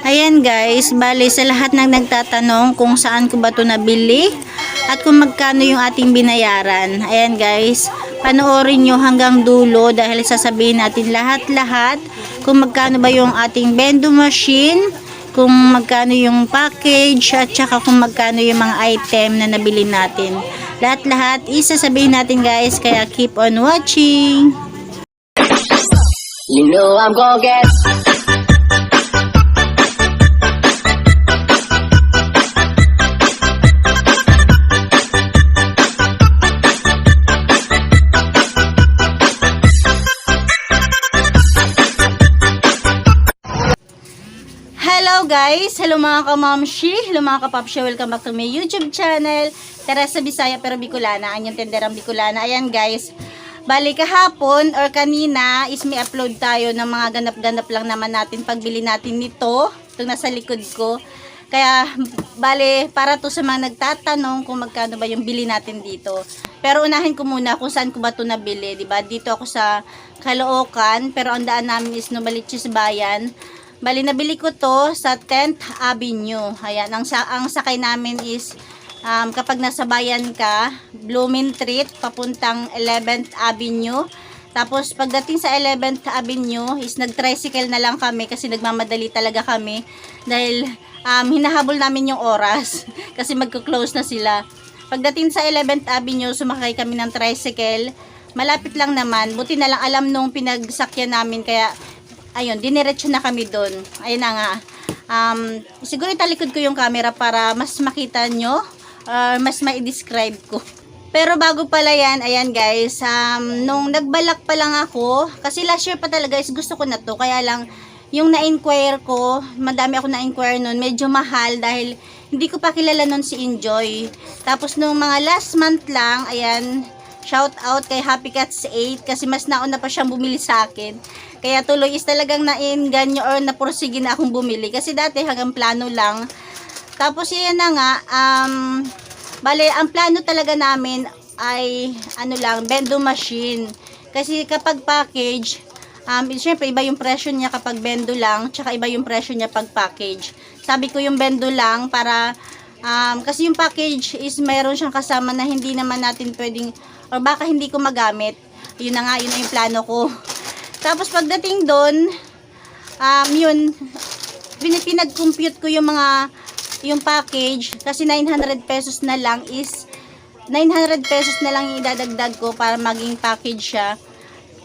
Ayan guys, bali sa lahat ng nagtatanong kung saan ko ba ito nabili at kung magkano yung ating binayaran. Ayan guys, panoorin nyo hanggang dulo dahil sasabihin natin lahat-lahat kung magkano ba yung ating bendo machine, kung magkano yung package at saka kung magkano yung mga item na nabili natin. Lahat-lahat isasabihin natin guys, kaya keep on watching. You know I'm gonna get. Hello guys! Hello mga kamamshi! Hello mga kapapsya! Welcome back to my YouTube channel. Teresa Bisaya pero Bicolana. Anyong tenderang Bicolana. Ayan guys. Bali kahapon or kanina is may upload tayo ng mga ganap-ganap lang naman natin pagbili natin nito. Itong nasa likod ko. Kaya bali para to sa mga nagtatanong kung magkano ba yung bili natin dito. Pero unahin ko muna kung saan ko ba ito nabili. Diba? Dito ako sa Caloocan pero ang daan namin is Novaliches Bayan. Bali, nabili ko to sa 10th Avenue. Ayan, ang sakay namin is, kapag nasa bayan ka, Blumentritt, papuntang 11th Avenue. Tapos, pagdating sa 11th Avenue, is nag-tricycle na lang kami kasi nagmamadali talaga kami. Dahil, hinahabol namin yung oras kasi magko-close na sila. Pagdating sa 11th Avenue, sumakay kami ng tricycle. Malapit lang naman. Buti na lang alam nung pinagsakyan namin, kaya ayun, diniretso na kami doon. Ayun na nga. Siguro italikod ko yung camera para mas makita nyo, mas ma-describe ko. Pero bago pala yan, ayan guys, nung nagbalak pa lang ako, kasi last year pa talaga is gusto ko na to, kaya lang, yung na-inquire ko, madami ako na-inquire nun, medyo mahal dahil hindi ko pa kilala nun si Enjoy. Tapos nung mga last month lang, ayan, shout out kay Happy Cats 8 kasi mas nauna pa siyang bumili sa akin. Kaya tuloy is talagang na-inganyo or napursige na akong bumili. Kasi dati hanggang plano lang. Tapos yan na nga, bale, ang plano talaga namin ay, ano lang, bendo machine. Kasi kapag package, syempre iba yung presyo niya kapag bendo lang, tsaka iba yung presyo niya pag package. Sabi ko yung bendo lang para, kasi yung package is mayroon siyang kasama na hindi naman natin pwedeng, or baka hindi ko magamit. Yun na nga, yun na yung plano ko. Tapos pagdating doon, yun, pinag-compute ko yung package, kasi 900 pesos na lang is, 900 pesos na lang yung idadagdag ko para maging package siya.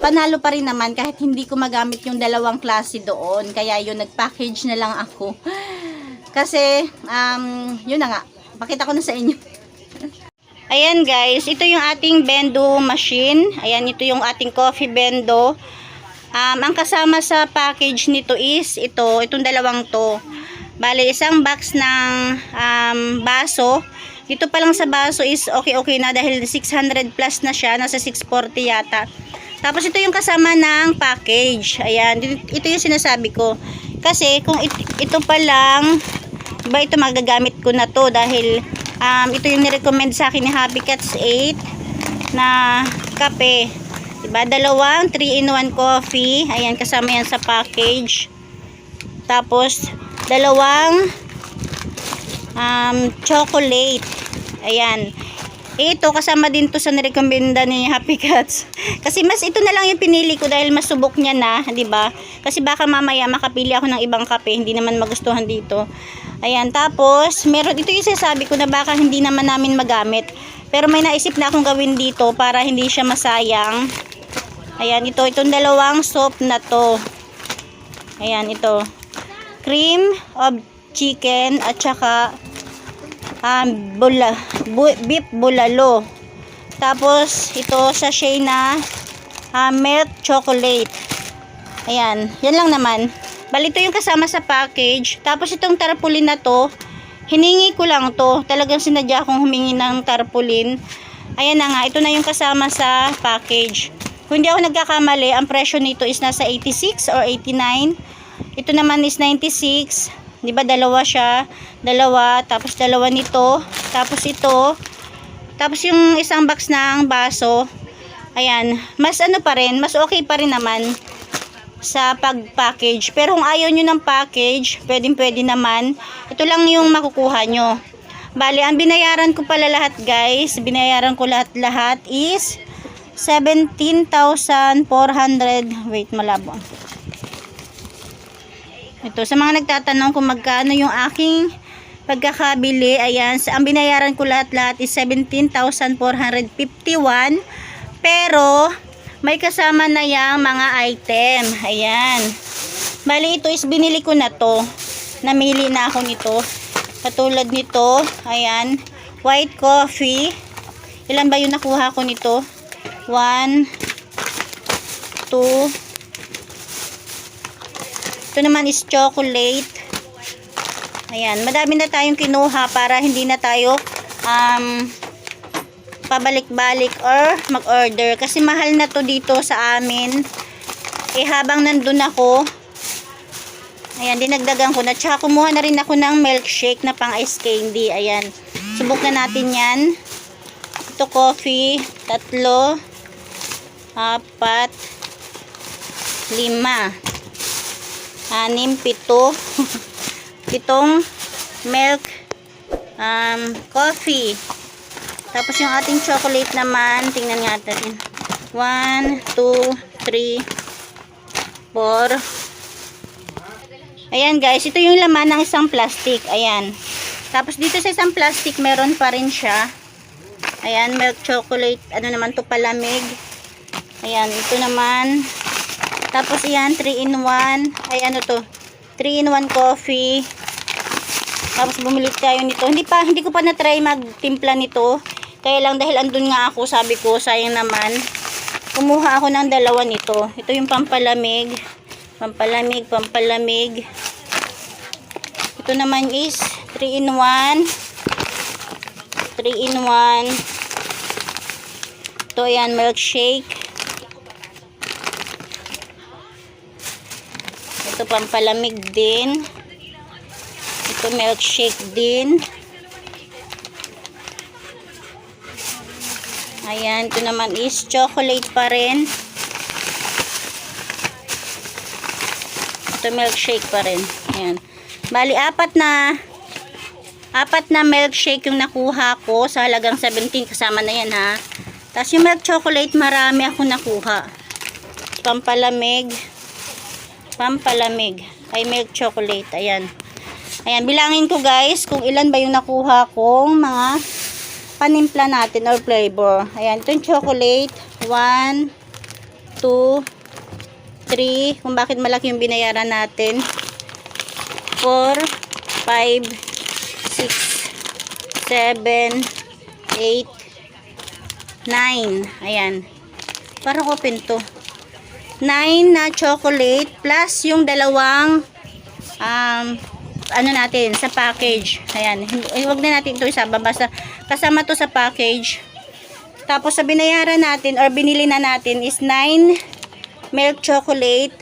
Panalo pa rin naman kahit hindi ko magamit yung dalawang klase doon. Kaya yun, nag-package na lang ako. Kasi, yun na nga, pakita ko na sa inyo. Ayan guys, ito yung ating bendo machine. Ayan, ito yung ating coffee bendo. Ang kasama sa package nito is itong dalawang to. Bale, isang box ng baso. Dito pa lang sa baso is okay na dahil 600 plus na siya, nasa 640 yata. Tapos ito yung kasama ng package. Ayan, ito yung sinasabi ko. Kasi kung ito pa lang, diba ito magagamit ko na to dahil ito yung nirecommend sa akin ni Happy Cats 8 na kape. Diba? Dalawang 3-in-1 coffee. Ayan, kasama yan sa package. Tapos, dalawang chocolate. Ayan. Ito, kasama din to sa nirekomenda ni Happy Cats. Kasi mas ito na lang yung pinili ko dahil mas subok niya na. Diba? Kasi baka mamaya makapili ako ng ibang kape. Hindi naman magustuhan dito. Ayan. Tapos, meron, ito yung sinasabi ko na baka hindi naman namin magamit. Pero may naisip na akong gawin dito para hindi siya masayang. Ayan, itong dalawang soap na to. Ayan, ito. Cream of chicken at saka beef bulalo. Tapos, ito sachet na milk chocolate. Ayan, yan lang naman. Bali, ito yung kasama sa package. Tapos, itong tarpaulin na to, hiningi ko lang to. Talagang sinadya akong humingi ng tarpaulin. Ayan na nga, ito na yung kasama sa package. Kung hindi ako nagkakamali, ang presyo nito is nasa 86 or 89. Ito naman is 96. Diba, dalawa siya. Dalawa, tapos dalawa nito. Tapos ito. Tapos yung isang box ng baso. Ayan, mas ano pa rin, mas okay pa rin naman. sa pag-package. Pero kung ayaw nyo ng package, pwede naman. Ito lang yung makukuha nyo. Bali, ang binayaran ko pala lahat guys, binayaran ko lahat is 17,400. Wait, malabo. Ito, sa mga nagtatanong kung magkano yung aking pagkakabili, ayan, ang binayaran ko lahat is 17,451. Pero, may kasama na yung mga item. Ayan. Bali, ito is binili ko na to. Namili na ako nito. Katulad nito, ayan, white coffee. Ilan ba yung nakuha ko nito? 1, 2. Ito naman is chocolate. Ayan, madami na tayong kinuha para hindi na tayo pabalik-balik or mag-order. Kasi mahal na to dito sa amin. Habang nandun ako, ayan, dinagdagan ko na. Tsaka kumuha na rin ako ng milkshake na pang ice candy. Ayan. Subukan natin yan. Ito coffee. 3, 4, 5, 6, 7, 7 milk coffee. Tapos yung ating chocolate naman, tingnan nga natin. 1, 2, 3, 4. Ayan guys, ito yung laman ng isang plastic. Ayan. Tapos dito sa isang plastic, meron pa rin siya. Ayan, milk chocolate. Ano naman to, palamig. Ayan, ito naman. Tapos ayan, 3-in-1. Ay, ano to? 3-in-1 coffee. Tapos bumili tayo nito. Hindi ko pa na-try magtimpla nito. Kaya lang dahil andun nga ako, sabi ko, sayang naman. Kumuha ako ng 2 nito. Ito yung pampalamig. Pampalamig. Ito naman is 3-in-1. Ito yan, milkshake. Ito pampalamig din. Ito milkshake din. Ayan, ito naman is chocolate pa rin. Ito milkshake pa rin. Ayan. Bali, apat na milkshake yung nakuha ko sa halagang 17. Kasama na yan ha. Tapos yung milk chocolate, marami ako nakuha. Pampalamig. Ay, milk chocolate. Ayan. Ayan, bilangin ko guys kung ilan ba yung nakuha kong mga panimpla natin or flavor. Ayan, ito yung chocolate. 1, 2, 3. Kung bakit malaki yung binayaran natin. 4, 5, 6, 7, 8, 9. Ayan. Parang open to. 9 na chocolate plus yung dalawang ano natin sa package. Ayan. Huwag na natin ito isama. Basta kasama to sa package. Tapos sa binayaran natin or binili na natin is 9 milk chocolate.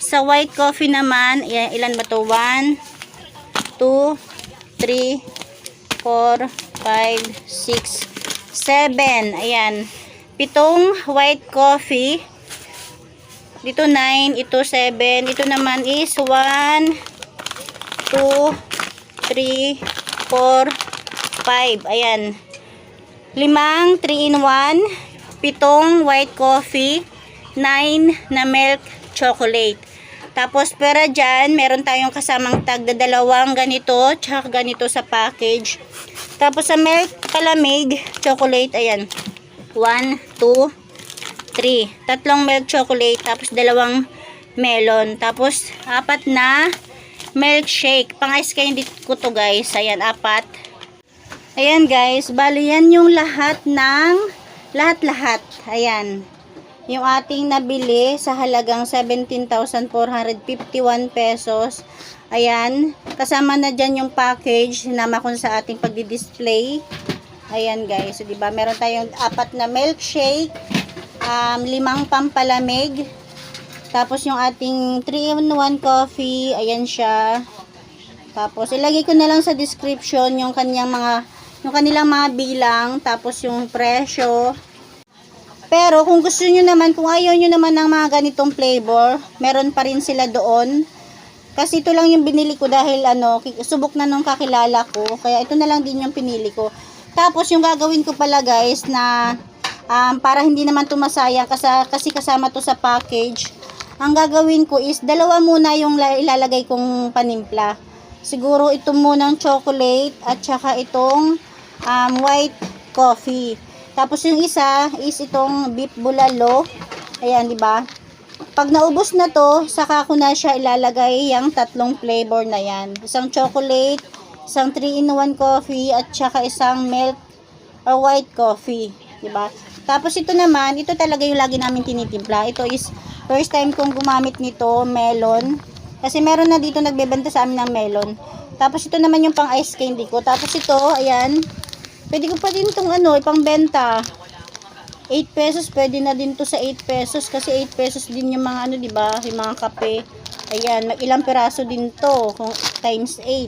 Sa white coffee naman, ayan, ilan ba to? 1, 2, 3, 4, 5, 6, 7. Ayan. 7 white coffee. Dito 9, ito 7. Ito naman is 1, 2, 3, 4, 5. Ayan. 5 3-in-1. 7 white coffee. 9 na milk chocolate. Tapos pera dyan, meron tayong kasamang tagda 2 ganito, tsaka ganito sa package. Tapos sa milk palamig chocolate, ayan. 1, 2, 3. 3 milk chocolate, tapos 2 melon. Tapos 4 na milkshake. Pang ice candy ko to guys. Ayan, 4. Ayan guys, bali yan yung lahat ng lahat. Ayan. Yung ating nabili sa halagang 17,451 pesos. Ayan. Kasama na dyan yung package. Sinama ko sa ating pagdi-display. Ayan guys. So, diba? Meron tayong 4 na milkshake. 5 pampalamig. Tapos yung ating 3-in-1 coffee. Ayan siya. Tapos ilagay ko na lang sa description yung kanilang mga bilang. Tapos yung presyo. Pero kung gusto nyo naman, kung ayaw nyo naman ng mga ganitong flavor, meron pa rin sila doon. Kasi ito lang yung binili ko dahil subok na nung kakilala ko. Kaya ito na lang din yung pinili ko. Tapos yung gagawin ko pala guys na para hindi naman tumasayang kasi kasama to sa package. Ang gagawin ko is dalawa muna yung ilalagay kong panimpla. Siguro ito munang chocolate at saka itong white coffee. Tapos yung isa is itong beef bulalo. Ayan, di ba? Pag naubos na to, saka ko na siya ilalagay yung tatlong flavor na yan. Isang chocolate, isang 3-in-1 coffee, at saka isang milk or white coffee. Di ba? Tapos ito naman, ito talaga yung lagi namin tinitimpla. Ito is first time kong gumamit nito, melon. Kasi meron na dito nagbebenta sa amin ng melon. Tapos ito naman yung pang ice candy ko. Tapos ito, ayan. Pwede ko pa din itong ipangbenta. 8 pesos, pwede na din to sa 8 pesos. Kasi 8 pesos din yung mga diba? Yung mga kape. Ayan, ilang peraso din to. Times 8.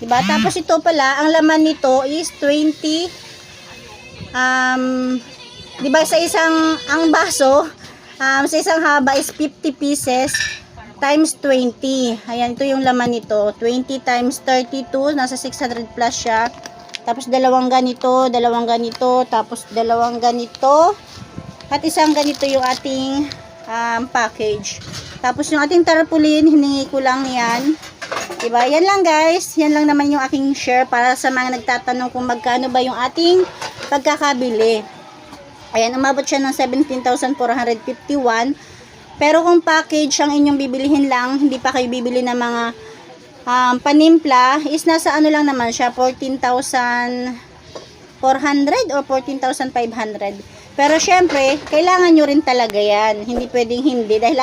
Diba? Tapos ito pala, ang laman nito is 20. Diba sa isang, ang baso, sa isang haba is 50 pieces times 20. Ayan, ito yung laman nito. 20 times 32, nasa 600 plus siya. Tapos dalawang ganito, tapos dalawang ganito, at isang ganito yung ating package. Tapos yung ating tarpaulin, hiningi ko lang yan. Diba? Yan lang guys, yan lang naman yung aking share para sa mga nagtatanong kung magkano ba yung ating pagkakabili. Ayan, umabot siya ng 17,451. Pero kung package ang inyong bibilihin lang, hindi pa kayo bibili ng mga panimpla, is nasa lang naman siya, 14,400 or 14,500. Pero syempre, kailangan nyo rin talaga yan. Hindi pwedeng hindi. Dahil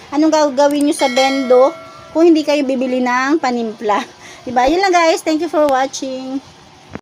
anong gagawin nyo sa bendo kung hindi kayo bibili ng panimpla. Diba? Yun lang guys. Thank you for watching.